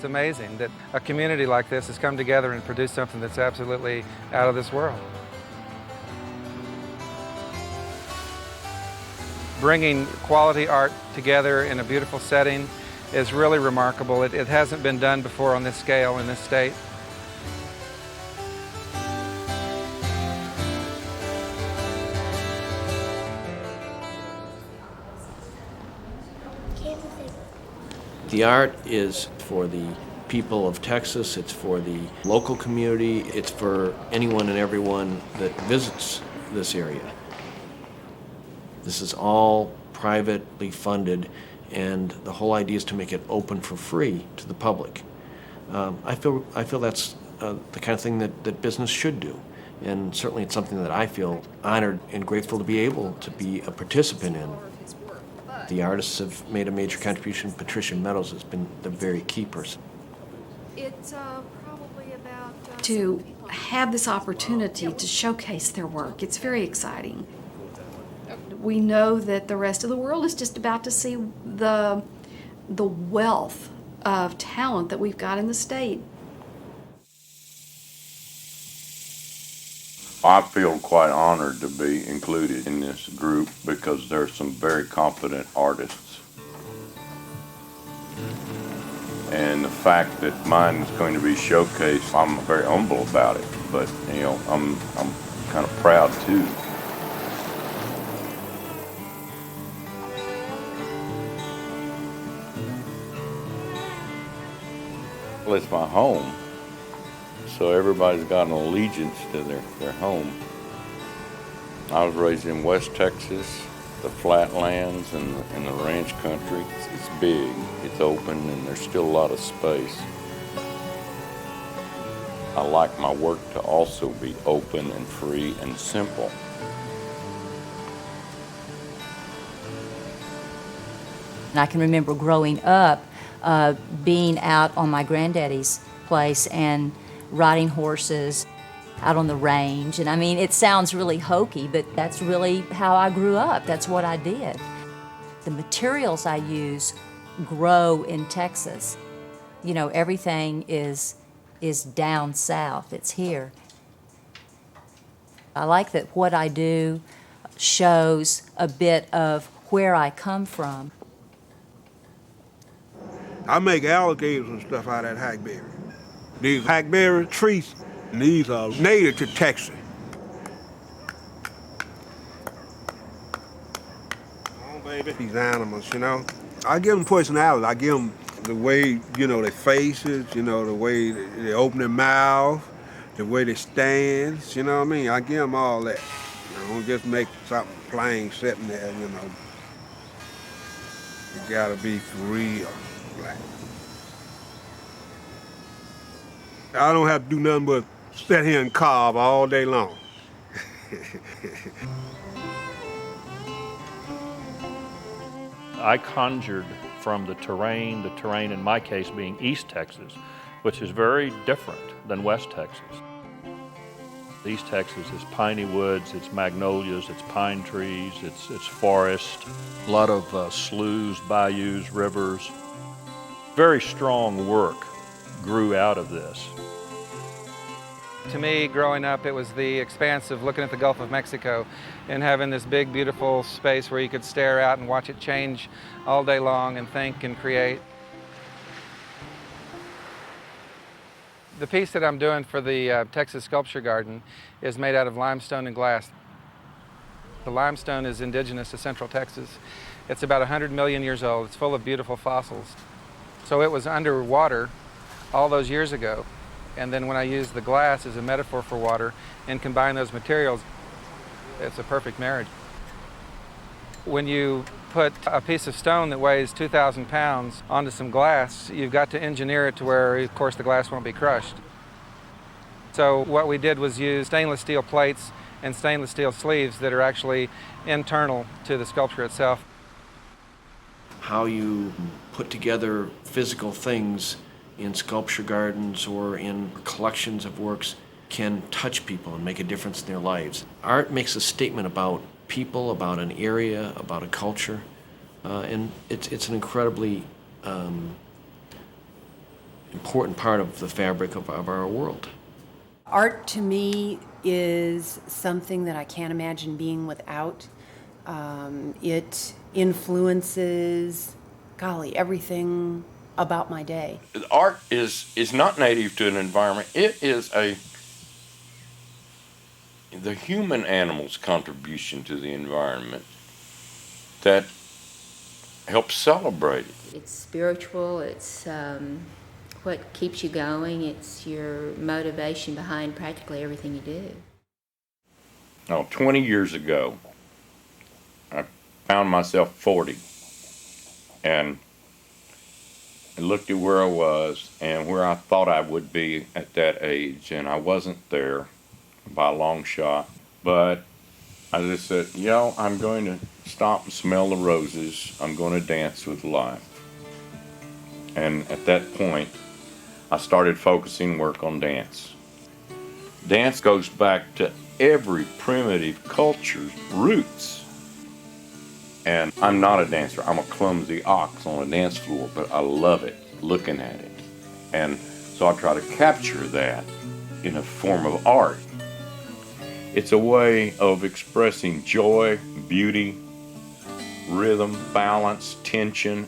amazing that a community like this has come together and produced something that's absolutely out of this world. Bringing quality art together in a beautiful setting is really remarkable. It hasn't been done before on this scale in this state. The art is for the people of Texas, it's for the local community, it's for anyone and everyone that visits this area. This is all privately funded, and the whole idea is to make it open for free to the public. I feel that's the kind of thing that business should do, and certainly it's something that I feel honored and grateful to be able to be a participant in. The artists have made a major contribution. Patricia Meadows has been the very key person. It's probably about... To have this opportunity to showcase their work, it's very exciting. We know that the rest of the world is just about to see the wealth of talent that we've got in the state. I feel quite honored to be included in this group because there's some very competent artists. And the fact that mine is going to be showcased, I'm very humble about it, but you know, I'm kind of proud too. Well, it's my home. So everybody's got an allegiance to their home. I was raised in West Texas, the flatlands and the ranch country. It's big, it's open, and there's still a lot of space. I like my work to also be open and free and simple. And I can remember growing up, being out on my granddaddy's place and riding horses out on the range. And I mean, it sounds really hokey, but that's really how I grew up. That's what I did. The materials I use grow in Texas. You know, everything is down south. It's here. I like that what I do shows a bit of where I come from. I make alligators and stuff out of that hackberry. These hackberry trees, and these are native to Texas. Oh, baby. These animals, you know. I give them personality. I give them the way, you know, their faces, you know, the way they open their mouth, the way they stand, you know what I mean? I give them all that. I don't just make something plain sitting there, you know. You gotta be for real black. I don't have to do nothing but sit here and carve all day long. I conjured from the terrain in my case being East Texas, which is very different than West Texas. East Texas is piney woods, it's magnolias, it's pine trees, it's forest, a lot of sloughs, bayous, rivers. Very strong work grew out of this. To me, growing up, it was the expanse of looking at the Gulf of Mexico and having this big, beautiful space where you could stare out and watch it change all day long and think and create. The piece that I'm doing for the Texas Sculpture Garden is made out of limestone and glass. The limestone is indigenous to Central Texas. It's about 100 million years old. It's full of beautiful fossils. So it was underwater all those years ago. And then when I use the glass as a metaphor for water and combine those materials, it's a perfect marriage. When you put a piece of stone that weighs 2,000 pounds onto some glass, you've got to engineer it to where, of course, the glass won't be crushed. So what we did was use stainless steel plates and stainless steel sleeves that are actually internal to the sculpture itself. How you put together physical things in sculpture gardens or in collections of works can touch people and make a difference in their lives. Art makes a statement about people, about an area, about a culture, and it's an incredibly important part of the fabric of our world. Art to me is something that I can't imagine being without. It influences, golly, everything about my day. Art is not native to an environment. It is the human animal's contribution to the environment that helps celebrate it. It's spiritual, it's what keeps you going, it's your motivation behind practically everything you do. Now, 20 years ago, I found myself 40, and I looked at where I was and where I thought I would be at that age, and I wasn't there by a long shot. But I just said, I'm going to stop and smell the roses. I'm going to dance with life. And at that point, I started focusing work on dance. Dance goes back to every primitive culture's roots. And I'm not a dancer. I'm a clumsy ox on a dance floor, but I love it, looking at it. And so I try to capture that in a form of art. It's a way of expressing joy, beauty, rhythm, balance, tension.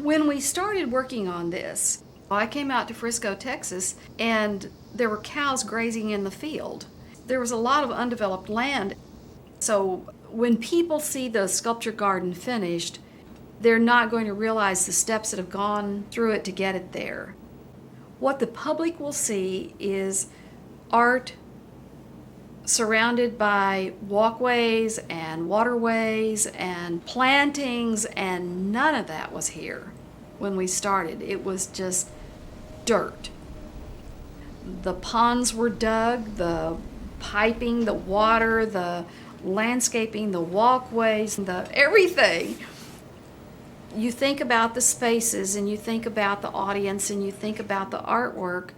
When we started working on this, I came out to Frisco, Texas, and there were cows grazing in the field. There was a lot of undeveloped land. So when people see the sculpture garden finished, they're not going to realize the steps that have gone through it to get it there. What the public will see is art surrounded by walkways and waterways and plantings, and none of that was here when we started. It was just dirt. The ponds were dug, the piping, the water, the landscaping, the walkways, the everything. You think about the spaces and you think about the audience and you think about the artwork.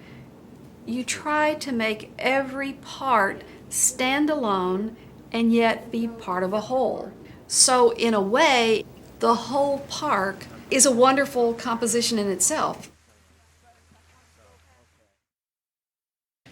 You try to make every part stand alone and yet be part of a whole. So in a way, the whole park is a wonderful composition in itself.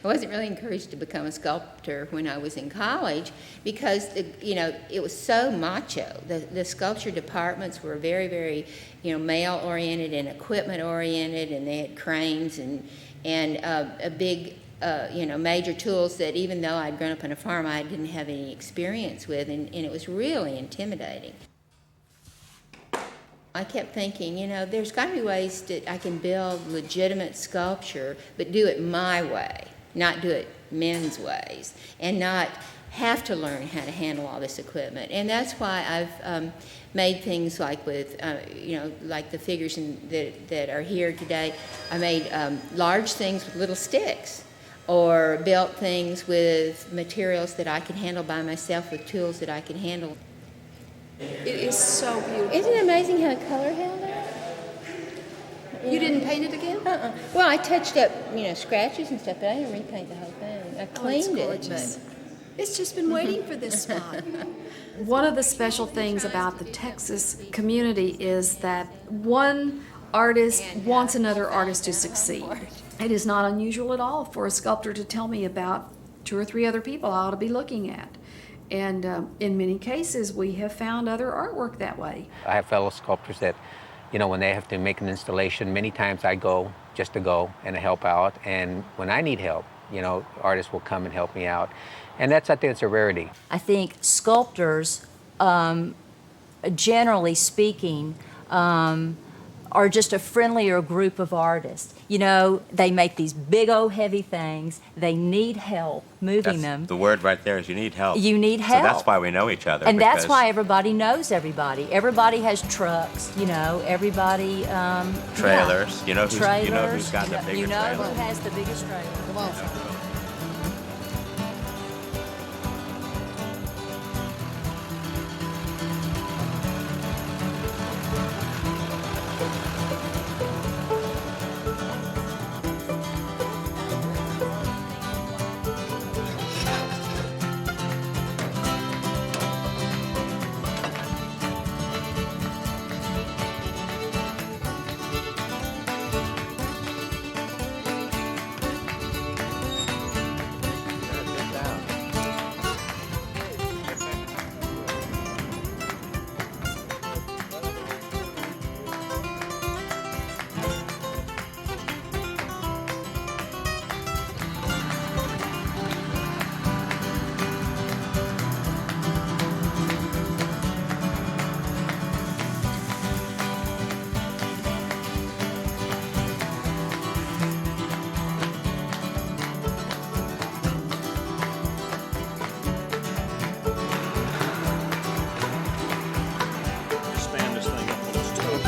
I wasn't really encouraged to become a sculptor when I was in college because, it was so macho. The sculpture departments were very, very, male-oriented and equipment-oriented, and they had cranes and a big, major tools that even though I'd grown up on a farm, I didn't have any experience with, and it was really intimidating. I kept thinking, there's got to be ways that I can build legitimate sculpture, but do it my way, not do it men's ways, and not have to learn how to handle all this equipment. And that's why I've made things like with, like the figures that are here today. I made large things with little sticks, or built things with materials that I can handle by myself with tools that I can handle. It is so beautiful. Isn't it amazing how color held up? You didn't paint it again? Well, I touched up, scratches and stuff, but I didn't repaint the whole thing. I cleaned it. But it's just been waiting for this spot. One of the special things about the Texas community is that one artist wants another artist to succeed. It is not unusual at all for a sculptor to tell me about 2 or 3 other people I ought to be looking at. And in many cases, we have found other artwork that way. I have fellow sculptors that, when they have to make an installation, many times I go just to go and help out. And when I need help, artists will come and help me out. And that's, I think it's a rarity. I think sculptors, generally speaking, are just a friendlier group of artists. You know, they make these big old heavy things. They need help moving them. The word right there is you need help. You need help. So that's why we know each other. And that's because why everybody knows everybody. Everybody has trucks, you know, everybody... trailers. Yeah. You know who's Trailers. got the bigger You know trailer. who has the biggest trailer. Come on. Stand this thing up on its toe.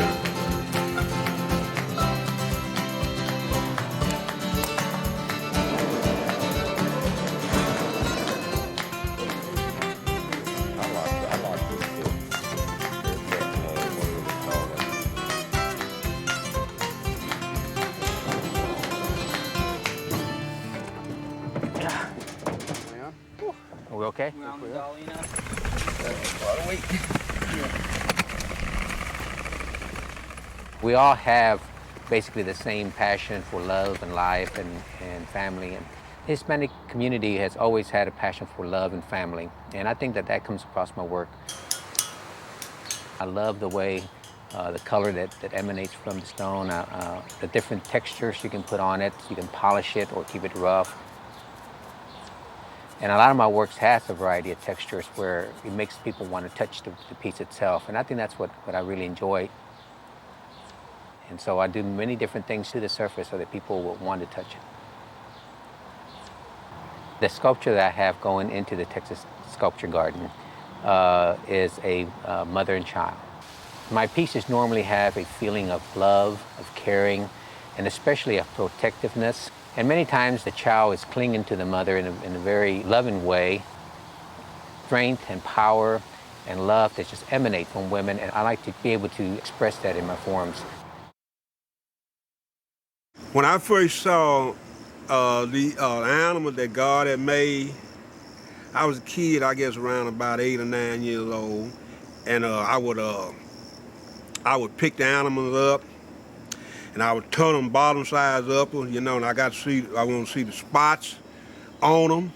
I like this too. Are we okay? We all have basically the same passion for love and life and family. And the Hispanic community has always had a passion for love and family. And I think that that comes across my work. I love the way the color that emanates from the stone, the different textures you can put on it. You can polish it or keep it rough. And a lot of my works has a variety of textures where it makes people want to touch the piece itself. And I think that's what I really enjoy. And so I do many different things to the surface so that people will want to touch it. The sculpture that I have going into the Texas Sculpture Garden is a mother and child. My pieces normally have a feeling of love, of caring, and especially of protectiveness. And many times the child is clinging to the mother in a very loving way. Strength and power and love that just emanate from women, and I like to be able to express that in my forms. When I first saw the animal that God had made, I was a kid, I guess around about 8 or 9 years old, and I would pick the animals up, and I would turn them bottom sides up, you know, and I want to see the spots on them,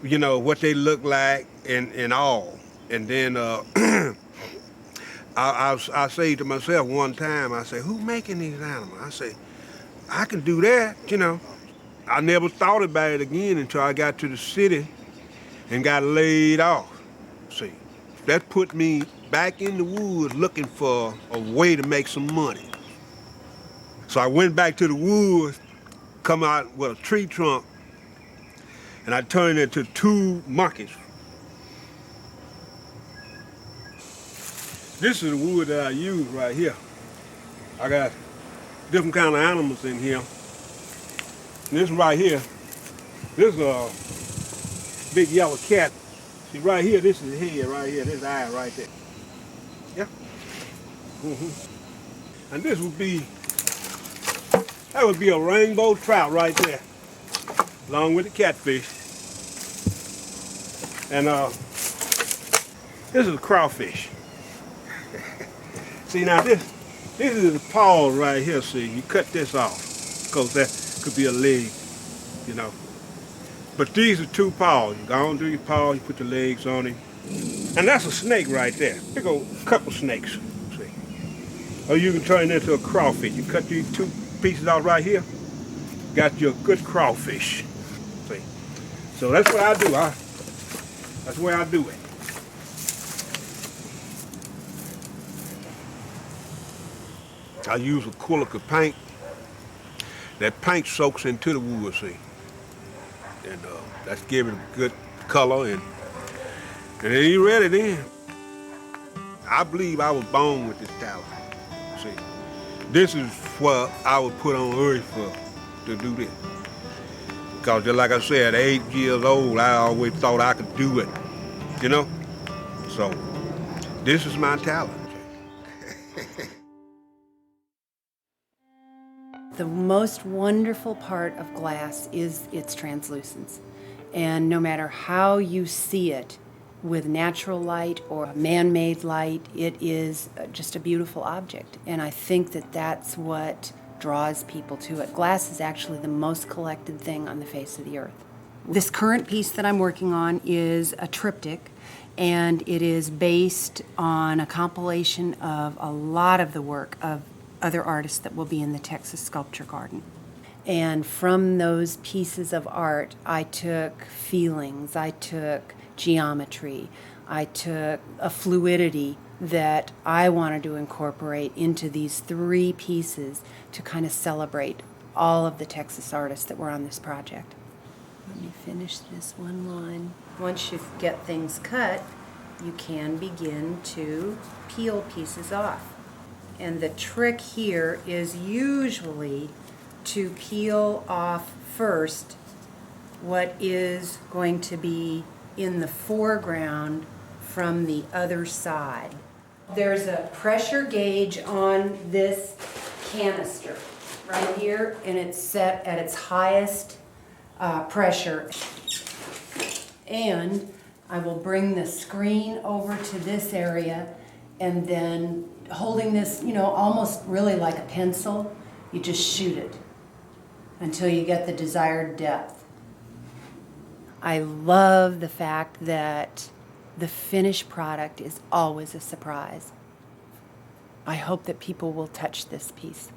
you know, what they look like and all. And then I say to myself one time, I say, who making these animals? I say, I can do that, you know. I never thought about it again until I got to the city and got laid off. See, that put me back in the woods looking for a way to make some money. So I went back to the woods, come out with a tree trunk, and I turned it into 2 monkeys. This is the wood that I use right here. I got different kind of animals in here. And this right here, this is a big yellow cat. See right here, this is his head right here, this eye right there. Yeah. And this would be, that would be a rainbow trout right there, along with the catfish. And this is a crawfish. See now this is the paws right here, see, you cut this off, because that could be a leg, you know. But these are 2 paws. You go on do your paws, you put the legs on it. And that's a snake right there. Big old couple snakes, see. Or you can turn it into a crawfish. You cut these 2 pieces out right here, got your good crawfish, see. So that's what I do. That's the way I do it. I use acrylic paint. That paint soaks into the wood, see. And that's giving a good color, and then you ready then. I believe I was born with this talent. See, this is what I was put on earth for, to do this. Because just like I said, at 8 years old, I always thought I could do it, you know? So, this is my talent. The most wonderful part of glass is its translucence. And no matter how you see it, with natural light or man-made light, it is just a beautiful object. And I think that that's what draws people to it. Glass is actually the most collected thing on the face of the earth. This current piece that I'm working on is a triptych, and it is based on a compilation of a lot of the work of other artists that will be in the Texas Sculpture Garden. And from those pieces of art, I took feelings, I took geometry, I took a fluidity that I wanted to incorporate into these 3 pieces to kind of celebrate all of the Texas artists that were on this project. Let me finish this one line. Once you get things cut, you can begin to peel pieces off. And the trick here is usually to peel off first what is going to be in the foreground from the other side. There's a pressure gauge on this canister right here, and it's set at its highest pressure. And I will bring the screen over to this area, and then holding this, almost really like a pencil, you just shoot it until you get the desired depth. I love the fact that the finished product is always a surprise. I hope that people will touch this piece.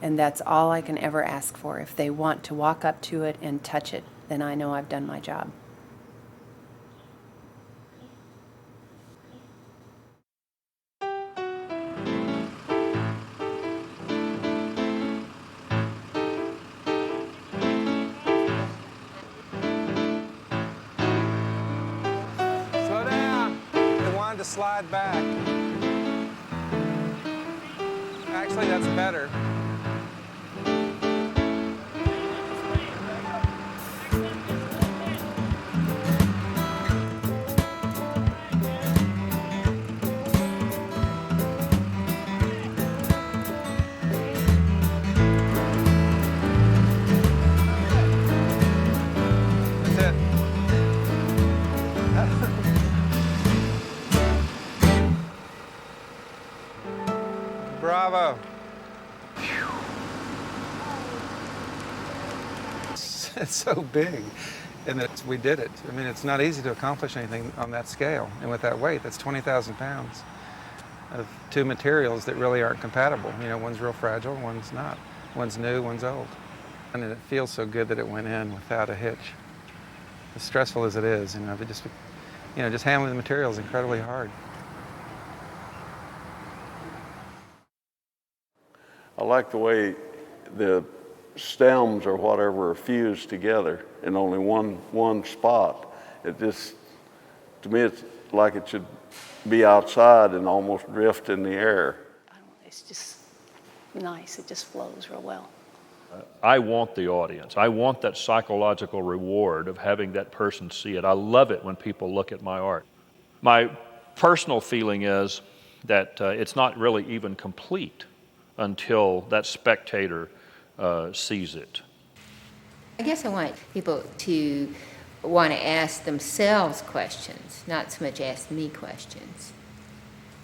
And that's all I can ever ask for. If they want to walk up to it and touch it, then I know I've done my job. Slow down. They wanted to slide back. Actually, that's better. Bravo. It's so big, and we did it. I mean, it's not easy to accomplish anything on that scale, and with that weight, that's 20,000 pounds of 2 materials that really aren't compatible. One's real fragile, one's not. One's new, one's old. And it feels so good that it went in without a hitch. As stressful as it is, just handling the material is incredibly hard. I like the way the stems or whatever are fused together in only one spot. It just, to me, it's like it should be outside and almost drift in the air. It's just nice. It just flows real well. I want the audience. I want that psychological reward of having that person see it. I love it when people look at my art. My personal feeling is that it's not really even complete until that spectator sees it. I guess I want people to want to ask themselves questions, not so much ask me questions.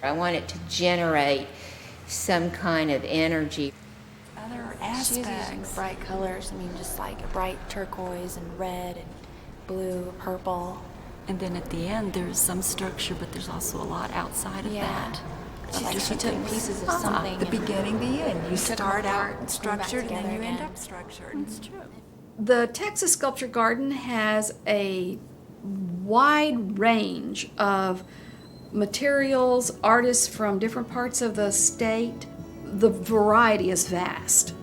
I want it to generate some kind of energy. Other aspects. Bright colors, just like a bright turquoise and red and blue, purple. And then at the end, there's some structure, but there's also a lot outside of that. She took pieces of something. The beginning, the end. You start out structured and then you end again. up structured. It's true. The Texas Sculpture Garden has a wide range of materials, artists from different parts of the state. The variety is vast.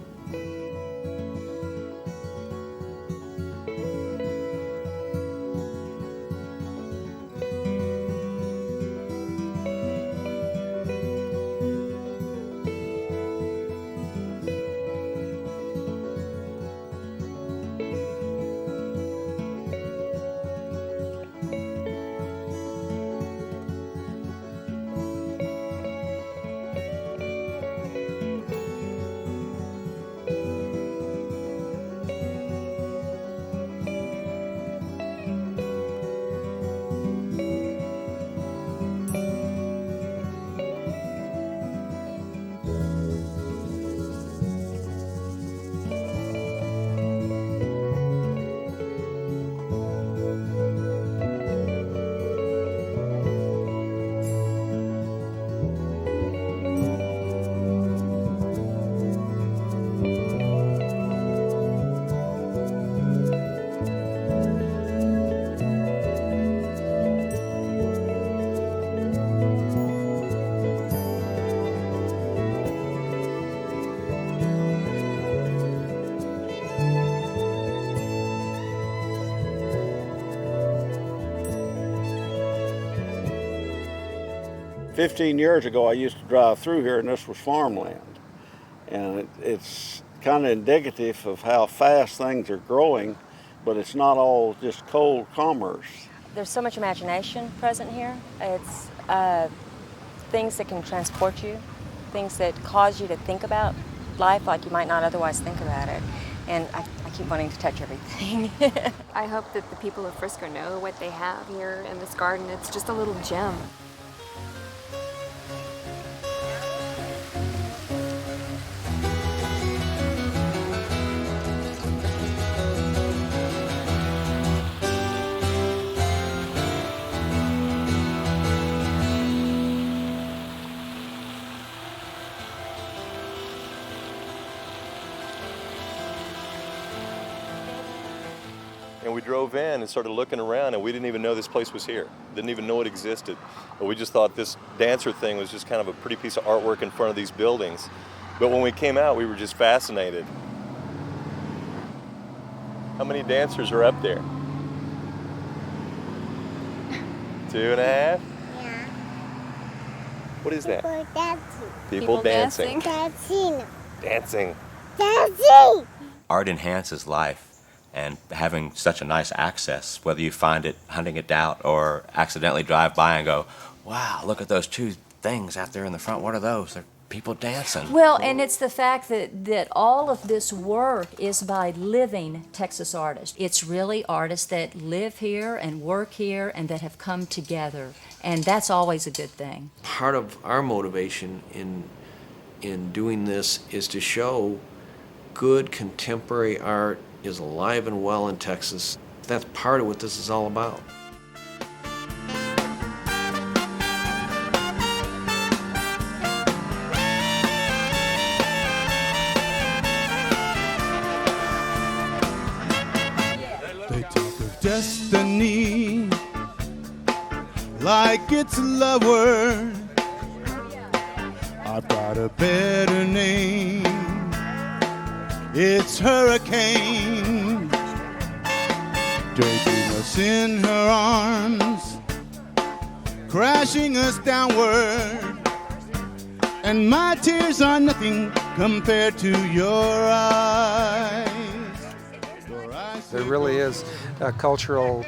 "15 years ago, I used to drive through here, and this was farmland. And it's kind of indicative of how fast things are growing, but it's not all just cold commerce. There's so much imagination present here. It's things that can transport you, things that cause you to think about life like you might not otherwise think about it. And I keep wanting to touch everything. I hope that the people of Frisco know what they have here in this garden. It's just a little gem. And we drove in and started looking around, and we didn't even know this place was here. Didn't even know it existed. But we just thought this dancer thing was just kind of a pretty piece of artwork in front of these buildings. But when we came out, we were just fascinated. How many dancers are up there? 2.5? Yeah. What is that? People dancing. People dancing. Dancing. Dancing. Dancing. Art enhances life, and having such a nice access, whether you find it hunting it out or accidentally drive by and go, wow, look at those two things out there in the front. What are those? They're people dancing. Well, and it's the fact that all of this work is by living Texas artists. It's really artists that live here and work here and that have come together, and that's always a good thing. Part of our motivation in doing this is to show good contemporary art is alive and well in Texas. That's part of what this is all about. They talk of destiny like it's a love word. I've got a better name. It's hurricane, taking us in her arms, crashing us downward, and my tears are nothing compared to your eyes. There really is a cultural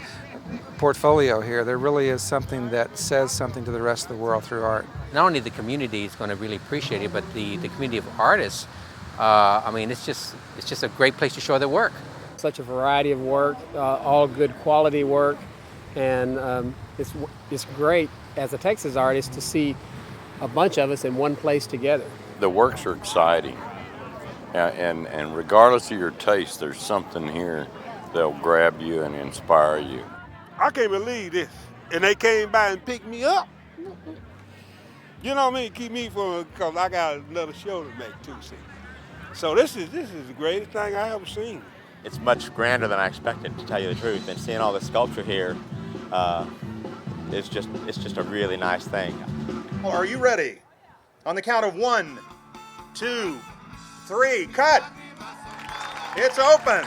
portfolio here. There really is something that says something to the rest of the world through art. Not only the community is going to really appreciate it, but the community of artists. I mean, it's just a great place to show their work. Such a variety of work, all good quality work, and it's great as a Texas artist to see a bunch of us in one place together. The works are exciting, and regardless of your taste, there's something here that'll grab you and inspire you. I can't believe this. And they came by and picked me up. You know what I mean? Keep me from, because I got another show to make too, see. So this is the greatest thing I ever seen. It's much grander than I expected, to tell you the truth. And seeing all the sculpture here, it's just a really nice thing. Well, are you ready? On the count of 1, 2, 3, cut! It's open!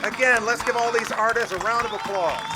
Again, let's give all these artists a round of applause.